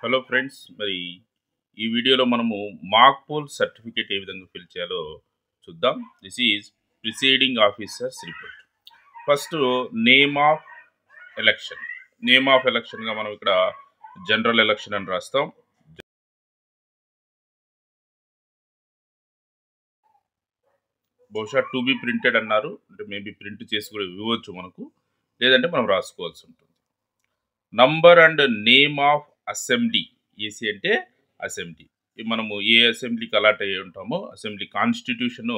Hello friends, మరి ఈ వీడియోలో మనము మాక్ పోల్ సర్టిఫికేట్ ఏ విధంగా ఫిల్ చేయాలో చూద్దాం. This is presiding officer's report. First name of election. Name of ఎలక్షన్గా మనం ఇక్కడ జనరల్ ఎలక్షన్ అని రాస్తాం. బహుశా టు బి ప్రింటెడ్ అన్నారు, అంటే మేబీ ప్రింట్ చేసి కూడా ఇవ్వచ్చు మనకు, లేదంటే మనం రాసుకోవాల్సి ఉంటుంది. Number and name of assembly. AC అంటే అసెంబ్లీ. మనము ఏ అసెంబ్లీకి అలాట్ అయ్యి ఉంటామో అసెంబ్లీ కాన్స్టిట్యూషన్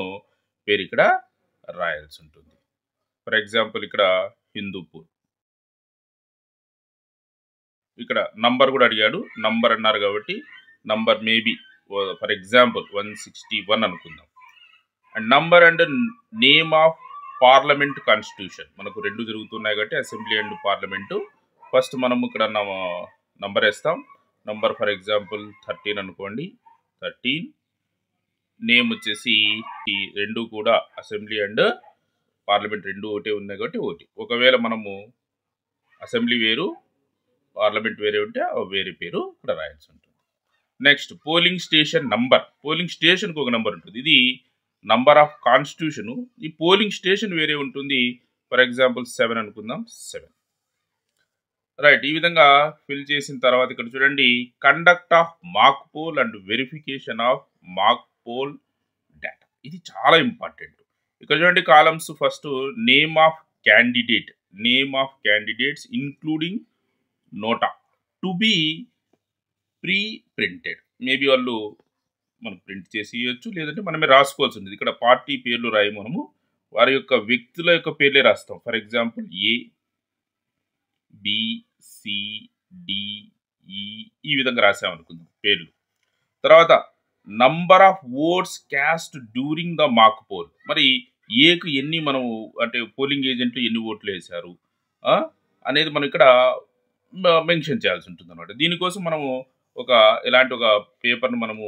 పేరు ఇక్కడ రాయాల్సి ఉంటుంది. ఫర్ ఎగ్జాంపుల్ ఇక్కడ హిందూపూర్. ఇక్కడ నంబర్ కూడా అడిగాడు, నంబర్ అన్నారు కాబట్టి నంబర్ మేబీ ఫర్ ఎగ్జాంపుల్ 161 అనుకుందాం. And number and name of parliament constitution. మనకు రెండు జరుగుతున్నాయి కాబట్టి అసెంబ్లీ అండ్ పార్లమెంటు. ఫస్ట్ మనం ఇక్కడ నంబర్ వేస్తాం. నంబర్ ఫర్ ఎగ్జాంపుల్ 13 అనుకోండి, 13. నేమ్ వచ్చేసి ఈ రెండు కూడా అసెంబ్లీ అండ్ పార్లమెంట్ రెండు ఒకటే ఉన్నాయి కాబట్టి ఒకటి. ఒకవేళ మనము అసెంబ్లీ వేరు పార్లమెంట్ వేరే ఉంటే వేరే పేరు ఇక్కడ రాయాల్సి ఉంటుంది. Next polling station number. Polling స్టేషన్కి ఒక నంబర్ ఉంటుంది. ఇది నంబర్ ఆఫ్ కాన్స్టిట్యూషను. ఈ పోలింగ్ స్టేషన్ వేరే ఉంటుంది. ఫర్ ఎగ్జాంపుల్ 7 అనుకుందాం, 7. రైట్. ఈ విధంగా ఫిల్ చేసిన తర్వాత ఇక్కడ చూడండి, conduct of mock poll and verification of mock poll data. ఇది చాలా ఇంపార్టెంట్. ఇక్కడ చూడండి columns. First name of candidate, name of candidates including NOTA to be pre printed. Maybe వాళ్ళు మనకు ప్రింట్ చేసి ఇవ్వచ్చు, లేదంటే మనమే రాసుకోవాల్సి ఉంటుంది. ఇక్కడ పార్టీ పేర్లు రాయి, మనము వారి యొక్క వ్యక్తుల యొక్క పేర్లే రాస్తాం. For example A, B, C, D, E, ఈ విధంగా రాసామనుకుందాం పేర్లు. తర్వాత number of votes cast during the mock poll. మరి ఏకు ఎన్ని మనము, అంటే పోలింగ్ ఏజెంట్లు ఎన్ని ఓట్లు వేశారు అనేది మనం ఇక్కడ మెన్షన్ చేయాల్సి ఉంటుంది అనమాట. దీనికోసం మనము ఇలాంటి ఒక పేపర్ను మనము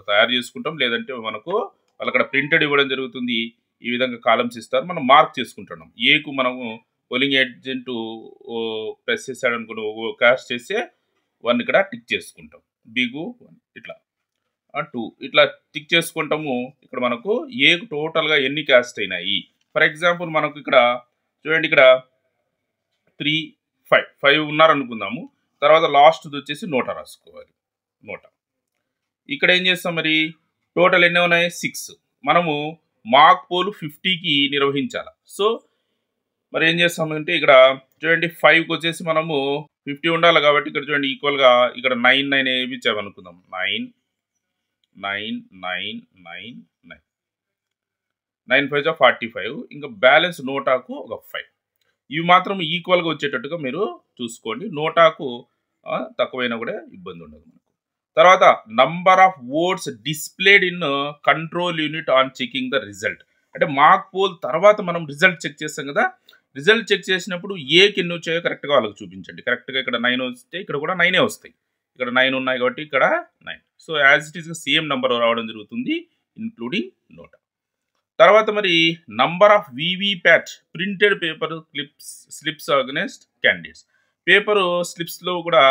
తయారు చేసుకుంటాం, లేదంటే మనకు వాళ్ళు అక్కడ ప్రింటెడ్ ఇవ్వడం జరుగుతుంది. ఈ విధంగా కాలమ్స్ ఇస్తారు, మనం మార్క్ చేసుకుంటున్నాం. ఏకు మనము పోలింగ్ ఏజెంట్ ప్రెస్ చేశాడు అనుకుని క్యాస్ట్ చేస్తే 1 ఇక్కడ టిక్ చేసుకుంటాం. బిగు 1 ఇట్లా 2 ఇట్లా టిక్ చేసుకుంటాము. ఇక్కడ మనకు ఏకు టోటల్గా ఎన్ని క్యాస్ట్ అయినాయి. ఫర్ ఎగ్జాంపుల్ మనకు ఇక్కడ చూడండి, ఇక్కడ 3, 5 ఉన్నారనుకుందాము. తర్వాత లాస్ట్ది వచ్చేసి నోటా రాసుకోవాలి. నోటా ఇక్కడ ఏం చేస్తాం, మరి టోటల్ ఎన్ని ఉన్నాయి, 6. మనము మాక్ పోల్ 50కి నిర్వహించాలి. సో మరి ఏం చేస్తామంటే ఇక్కడ చూడండి 5కి వచ్చేసి మనము 50 ఉండాలి కాబట్టి ఇక్కడ చూడండి ఈక్వల్గా ఇక్కడ 9 9 వేయించామనుకుందాం. 9 9 9 9 9 9 5 45. ఇంకా బ్యాలెన్స్ నోటాకు ఒక 5. ఇవి మాత్రం ఈక్వల్గా వచ్చేటట్టుగా మీరు చూసుకోండి. నోటాకు తక్కువైనా కూడా ఇబ్బంది ఉండదు మనకు. తర్వాత number of oats displayed in control unit on checking the result. అంటే మాక్ పోల్ తర్వాత మనం రిజల్ట్ చెక్ చేస్తాం కదా, రిజల్ట్ చెక్ చేసినప్పుడు ఏకి ఎన్ని వచ్చాయో కరెక్ట్గా వాళ్ళకి చూపించండి. కరెక్ట్గా ఇక్కడ 9 వస్తే ఇక్కడ కూడా 9 వస్తాయి. ఇక్కడ 9 ఉన్నాయి కాబట్టి ఇక్కడ 9. సో యాజ్ ఇట్ ఈస్గా సేమ్ నెంబర్ రావడం జరుగుతుంది, ఇంక్లూడింగ్ నోటా. తర్వాత మరి number of VVPAT printed paper slips against candidates. Paper స్లిప్స్లో కూడా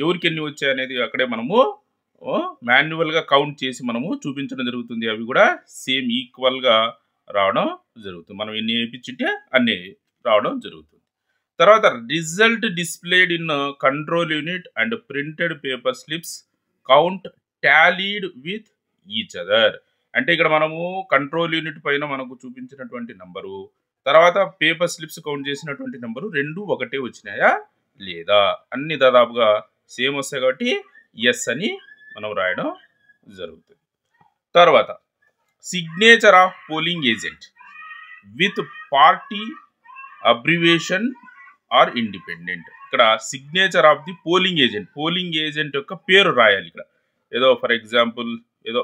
ఎవరికి ఎన్ని వచ్చాయి అనేది అక్కడే మనము మాన్యువల్గా కౌంట్ చేసి మనము చూపించడం జరుగుతుంది. అవి కూడా సేమ్ ఈక్వల్గా రావడం జరుగుతుంది. మనం ఎన్ని వేయించుంటే అన్ని రావడం జరుగుతుంది. తర్వాత result displayed in control unit and printed paper slips count tallied with each other. అంటే ఇక్కడ మనము కంట్రోల్ యూనిట్ పైన మనకు చూపించినటువంటి నంబరు, తర్వాత పేపర్ స్లిప్స్ కౌంట్ చేసినటువంటి నెంబరు రెండు ఒకటే వచ్చినాయా లేదా, అన్ని దాదాపుగా సేమ్ వస్తాయి కాబట్టి ఎస్ అని మనం రాయడం జరుగుతుంది. తర్వాత signature of polling agent with party abbreviation or independent. ఇక్కడ signature of the polling agent యొక్క పేరు రాయాలి. ఇక్కడ ఏదో ఫర్ ఎగ్జాంపుల్ ఏదో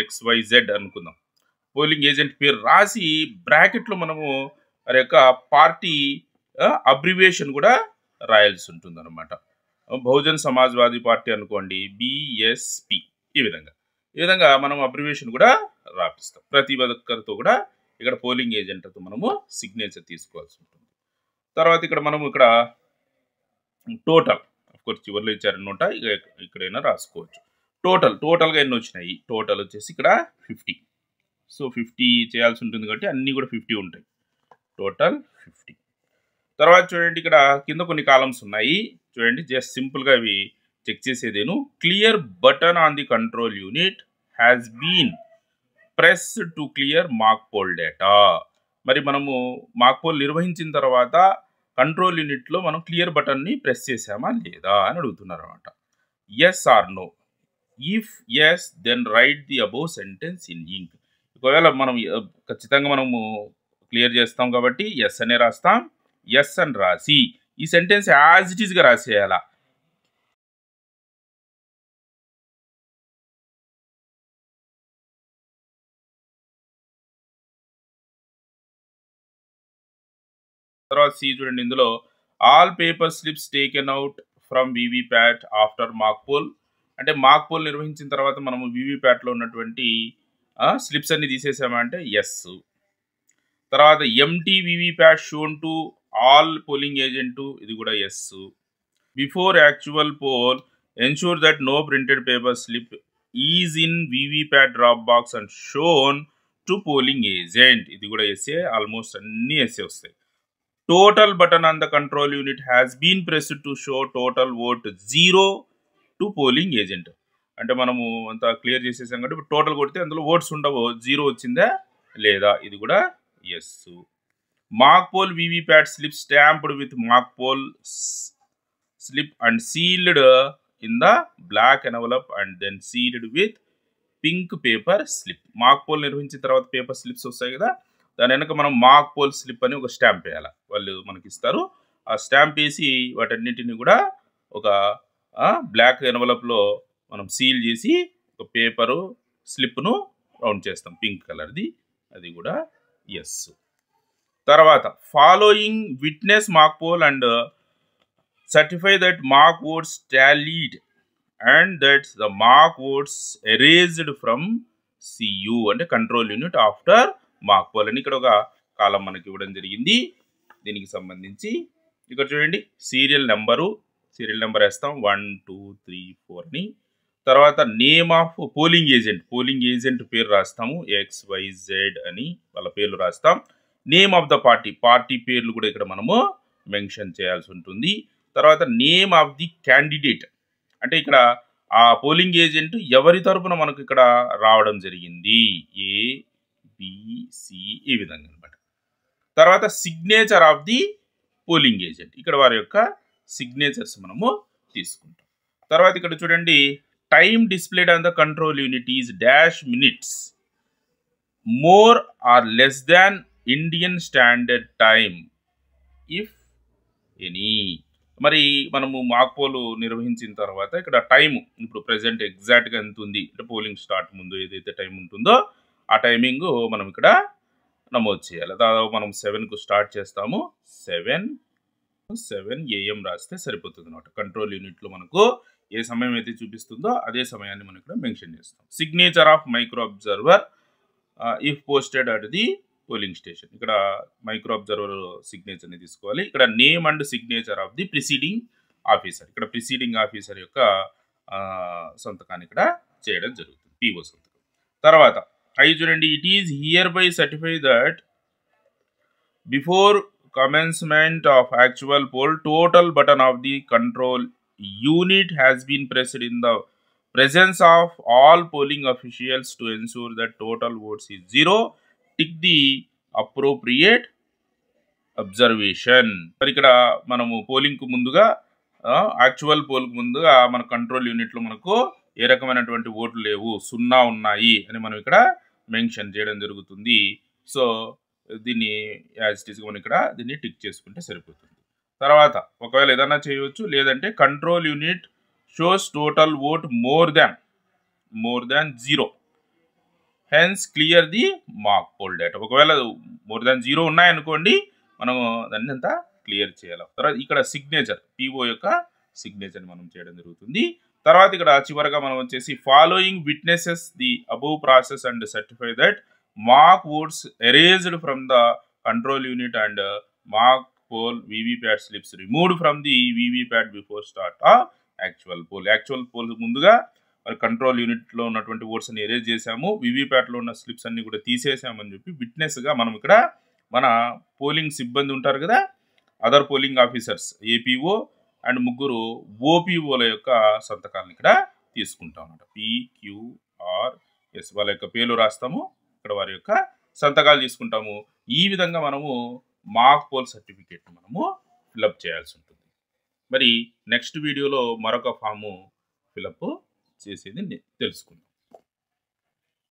XYZ అనుకుందాం. పోలింగ్ ఏజెంట్ పేరు రాసి బ్రాకెట్లో మనము వారి యొక్క పార్టీ అబ్రివేషన్ కూడా రాయాల్సి ఉంటుంది అనమాట. బహుజన్ సమాజ్వాదీ పార్టీ అనుకోండి, BSP. ఈ విధంగా మనం అబ్రివేషన్ కూడా రాపిస్తాం. ప్రతి ఒక్కరితో కూడా ఇక్కడ పోలింగ్ ఏజెంట్తో మనము సిగ్నేచర్ తీసుకోవాల్సి ఉంటుంది. తర్వాత ఇక్కడ మనము ఇక్కడ టోటల్ కోర్స్ చివరిలో ఇచ్చారు నోట, ఇక ఇక్కడైనా రాసుకోవచ్చు. టోటల్గా ఎన్ని వచ్చినాయి, టోటల్ వచ్చేసి ఇక్కడ 50. సో 50 చేయాల్సి ఉంటుంది కాబట్టి అన్నీ కూడా 50 ఉంటాయి, టోటల్ 50. తర్వాత చూడండి ఇక్కడ కింద కొన్ని కాలమ్స్ ఉన్నాయి చూడండి, జస్ట్ సింపుల్గా ఇవి చెక్ చేసేదేను. Clear button on the control unit has been press to clear mock poll data. మరి మనము మార్క్ పోల్ నిర్వహించిన తర్వాత కంట్రోల్ యూనిట్లో మనం క్లియర్ బటన్ని ప్రెస్ చేసామా లేదా అని అడుగుతున్నారు అనమాట. Yes or no. If yes then write the above sentence in ink. ఒకవేళ మనం ఖచ్చితంగా మనము క్లియర్ చేస్తాం కాబట్టి ఎస్ అనే రాస్తాం. ఎస్ అని రాసి ఈ సెంటెన్స్ యాజ్ ఇట్ ఈస్గా రాసేయాలా. తర్వాత సి చూడండి, ఇందులో all paper slips taken out from VVPAT after mock poll. అంటే మార్క్ పోల్ నిర్వహించిన తర్వాత మనము వివిప్యాట్లో ఉన్నటువంటి స్లిప్స్ అన్ని తీసేసామంటే ఎస్. తర్వాత empty VVPAT shown to all polling agent, ఇది కూడా yes. Before actual poll ensure that no printed paper slip is in VVPAT drop box and shown to polling agent, ఇది కూడా ఎస్ఏ. ఆల్మోస్ట్ అన్ని ఎస్ఏ వస్తాయి. Total button on the control unit has been pressed to show total vote 0 to polling agent. అంటే మనము అంతా clear చేసేసాం కాబట్టి ఇప్పుడు టోటల్ కొడితే అందులో ఓట్స్ ఉండవు, 0 వచ్చిందా లేదా, ఇది కూడా yes. Mock poll VVPAT slip stamped with mock poll slip and sealed in the black envelope and then sealed with pink paper slip. Mock poll నిర్వహించిన తర్వాత పేపర్ స్లిప్స్ వస్తాయి కదా, దాని వెనక మనం మార్క్ పోల్ స్లిప్ అని ఒక స్టాంప్ వేయాలి, వాళ్ళు మనకి ఇస్తారు. ఆ స్టాంప్ వేసి వాటన్నిటిని కూడా ఒక బ్లాక్ ఎన్వలప్లో మనం సీల్ చేసి ఒక పేపరు స్లిప్ను రౌండ్ చేస్తాం పింక్ కలర్ది, అది కూడా ఎస్. తర్వాత following witness mock poll and certify that mock votes tallied and that the mock votes erased from CU అంటే control unit after mock poll అని ఇక్కడ ఒక కాలం మనకి ఇవ్వడం జరిగింది. దీనికి సంబంధించి ఇక్కడ చూడండి సీరియల్ నెంబర్ వేస్తాం 1 2 3 4 అని. తర్వాత నేమ్ ఆఫ్ పోలింగ్ ఏజెంట్ పేరు రాస్తాము, XYZ అని వాళ్ళ పేర్లు రాస్తాం. నేమ్ ఆఫ్ ద పార్టీ పేర్లు కూడా ఇక్కడ మనము మెన్షన్ చేయాల్సి ఉంటుంది. తర్వాత నేమ్ ఆఫ్ ది క్యాండిడేట్ అంటే ఇక్కడ ఆ పోలింగ్ ఏజెంట్ ఎవరి తరపున మనకు ఇక్కడ రావడం జరిగింది, ABC ఈ విధంగా అనమాట. తర్వాత signature of the polling agent, ఇక్కడ వారి యొక్క సిగ్నేచర్స్ మనము తీసుకుంటాం. తర్వాత ఇక్కడ చూడండి time displayed on the control unit is -minutes more or less than Indian standard time if any. మరి మనము మార్క్ పోల్ నిర్వహించిన తర్వాత ఇక్కడ టైము ఇప్పుడు ప్రెసెంట్ ఎగ్జాక్ట్గా ఎంత ఉంది అంటే పోలింగ్ స్టార్ట్ ముందు ఏదైతే టైం ఉంటుందో ఆ టైమింగ్ మనం ఇక్కడ నమోదు చేయాలి. దాదాపు మనం 7కు స్టార్ట్ చేస్తాము, 7 AM రాస్తే సరిపోతుంది అనమాట. కంట్రోల్ యూనిట్లో మనకు ఏ సమయం అయితే చూపిస్తుందో అదే సమయాన్ని మనం ఇక్కడ మెన్షన్ చేస్తాం. Signature of micro observer if posted at the polling station, ఇక్కడ మైక్రో అబ్జర్వర్ సిగ్నేచర్ని తీసుకోవాలి. ఇక్కడ name and signature of the preceding officer, ఇక్కడ ప్రిసీడింగ్ ఆఫీసర్ యొక్క సంతకాన్ని ఇక్కడ చేయడం జరుగుతుంది, PO సంతకం. తర్వాత అవి చూడండి, it is here by certify that before commencement of actual poll total button of the control unit has been pressed in the presence of all polling officials to ensure that total votes is 0. Tick the appropriate observation. మరి ఇక్కడ మనము పోలింగ్కు ముందుగా actual పోల్కు ముందుగా మన control యూనిట్లో మనకు ఏ రకమైనటువంటి ఓట్లు లేవు, 0 ఉన్నాయి అని మనం ఇక్కడ మెన్షన్ చేయడం జరుగుతుంది. సో దీన్ని యాజ్ ఇట్ ఈస్గా మనం ఇక్కడ దీన్ని టిక్ చేసుకుంటే సరిపోతుంది. తర్వాత ఒకవేళ ఏదైనా చేయవచ్చు, లేదంటే control unit shows total vote more than 0 hence clear the mock poll data. ఒకవేళ మోర్ దాన్ 0 ఉన్నాయనుకోండి మనం దాన్ని అంతా క్లియర్ చేయాలి. తర్వాత ఇక్కడ సిగ్నేచర్ PO యొక్క సిగ్నేచర్ మనం చేయడం జరుగుతుంది. తర్వాత ఇక్కడ చివరగా మనం వచ్చేసి following witnesses the above process and certify that mock votes erased from the control unit and mock poll VVPAT slips removed from the VVPAT before start of actual poll. Actual poll ముందుగా మరి control యూనిట్లో ఉన్నటువంటి oats అన్ని erase చేసాము, వీవీప్యాట్లో ఉన్న slips అన్ని కూడా తీసేసామని చెప్పి విట్నెస్గా మనం ఇక్కడ మన పోలింగ్ సిబ్బంది ఉంటారు కదా, other polling officers APO and ముగ్గురు ఓపీఓల యొక్క సంతకాలను ఇక్కడ తీసుకుంటాం అన్నమాట. PQRS వాళ్ళ యొక్క పేర్లు రాస్తాము, ఇక్కడ వారి యొక్క సంతకాలు తీసుకుంటాము. ఈ విధంగా మనము మాక్ పోల్ సర్టిఫికేట్ మనము ఫిలప్ చేయాల్సి ఉంటుంది. మరి నెక్స్ట్ వీడియోలో మరొక ఫాము ఫిలప్ చేసేది తెలుసుకుందాం.